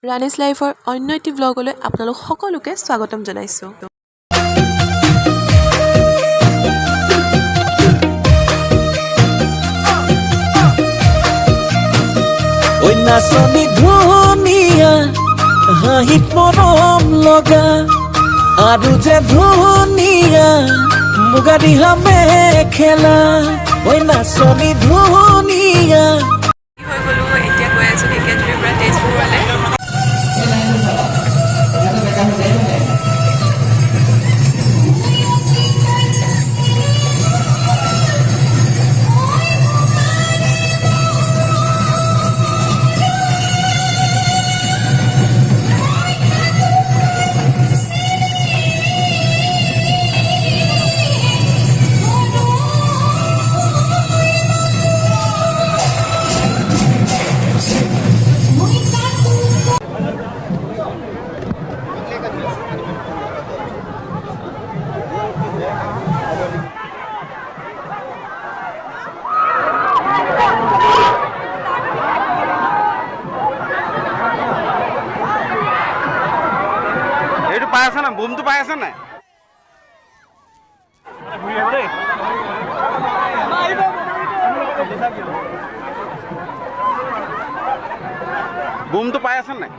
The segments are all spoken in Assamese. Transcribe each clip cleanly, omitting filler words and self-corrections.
ৰানিছ লাইফৰ অন্য এটি ব্লগলৈ আপোনালোক সকলোকে স্বাগতম জনাইছোঁ। ঐ নাচনি ধুনীয়া হাঁহিত মৰম লগা আৰু যে ধুনীয়া মুগা দিহা মেখেলা ঐ নাচনি ধুনীয়া হৈ গ'লো এতিয়া গৈ আছোঁ ঢেকীয়াজুলিৰ পৰা তেজপুৰলৈ। পাই আছে না বুমটো পাই আছে নাই বুমটো পাই আছে নাই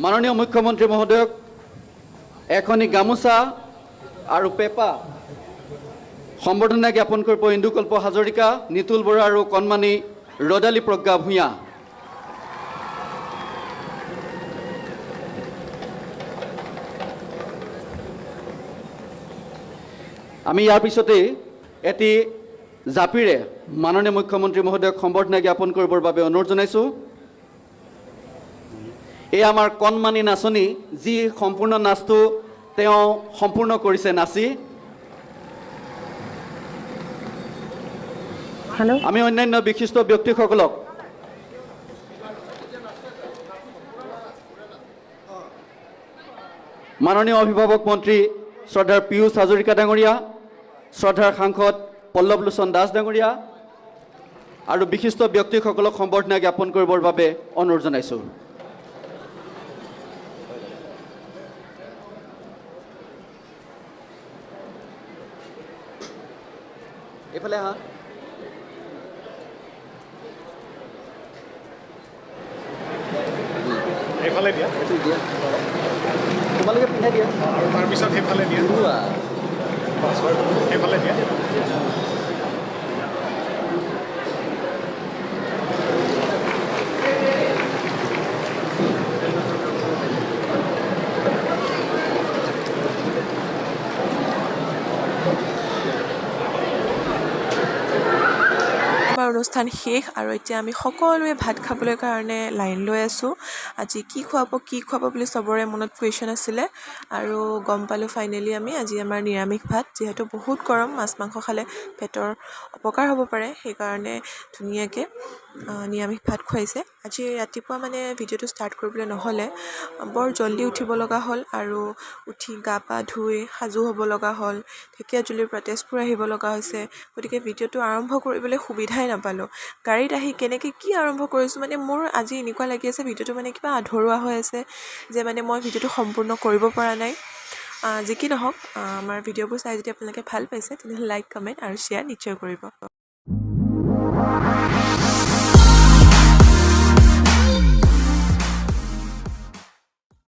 মাননীয় মুখ্যমন্ত্ৰী মহোদয়ক এখনি গামোচা আৰু পেপা সম্বৰ্ধনা জ্ঞাপন কৰিব ইন্দুকল্প হাজৰিকা, নিতুল বৰা আৰু কণমানি ৰদালি প্ৰজ্ঞা ভূঞা। আমি ইয়াৰ পিছতে এটি জাপিৰে মাননীয় মুখ্যমন্ত্ৰী মহোদয়ক সম্বৰ্ধনা জ্ঞাপন কৰিবৰ বাবে অনুৰোধ জনাইছোঁ। এই আমাৰ কণমানি নাচনী যি সম্পূৰ্ণ নাচটো তেওঁ সম্পূৰ্ণ কৰিছে নাচি। আমি অন্যান্য বিশিষ্ট ব্যক্তিসকলক মাননীয় অভিভাৱক মন্ত্ৰী শ্ৰদ্ধাৰ পীয়ুষ হাজৰিকা ডাঙৰীয়া, শ্ৰদ্ধাৰ সাংসদ পল্লৱ লোচন দাস ডাঙৰীয়া আৰু বিশিষ্ট ব্যক্তিসকলক সম্বৰ্ধনা জ্ঞাপন কৰিবৰ বাবে অনুৰোধ জনাইছোঁ। এইফালে হা এইফালে দিয়া তোমালোকে পিন্ধাই দিয়া আৰু তাৰপিছত সেইফালে দিয়া সেইফালে দিয়া অনুষ্ঠান শেষ আৰু এতিয়া আমি সকলোৱে ভাত খাবলৈ কাৰণে লাইন লৈ আছোঁ। আজি কি খুৱাব বুলি চবৰে মনত কুৱেশ্যন আছিলে আৰু গম পালোঁ ফাইনেলি আজি আমাৰ নিৰামিষ ভাত। যিহেতু বহুত গৰম, মাছ মাংস খালে পেটৰ অপকাৰ হ'ব পাৰে, সেইকাৰণে ধুনীয়াকৈ নিৰামিষ ভাত খুৱাইছে। আজি ৰাতিপুৱা ভিডিঅ'টো ষ্টাৰ্ট কৰিবলৈ নহ'লে বৰ জল্দি উঠিব লগা হ'ল আৰু উঠি গা পা ধুই সাজু হ'ব লগা হ'ল। ঢেকীয়াজুলিৰ পৰা তেজপুৰ আহিব লগা হৈছে, গতিকে ভিডিঅ'টো আৰম্ভ কৰিবলৈ সুবিধাই নাপালোঁ। গাড়ীত আহি কেনেকৈ কি আৰম্ভ কৰিছোঁ মোৰ আজি এনেকুৱা লাগি আছে ভিডিঅ'টো কিবা আধৰুৱা হৈ আছে, যে মই ভিডিঅ'টো সম্পূৰ্ণ কৰিব পৰা নাই। যি কি নহওক, আমাৰ ভিডিঅ'বোৰ চাই যদি আপোনালোকে ভাল পাইছে তেনেহ'লে লাইক, কমেণ্ট আৰু শ্বেয়াৰ নিশ্চয় কৰিব।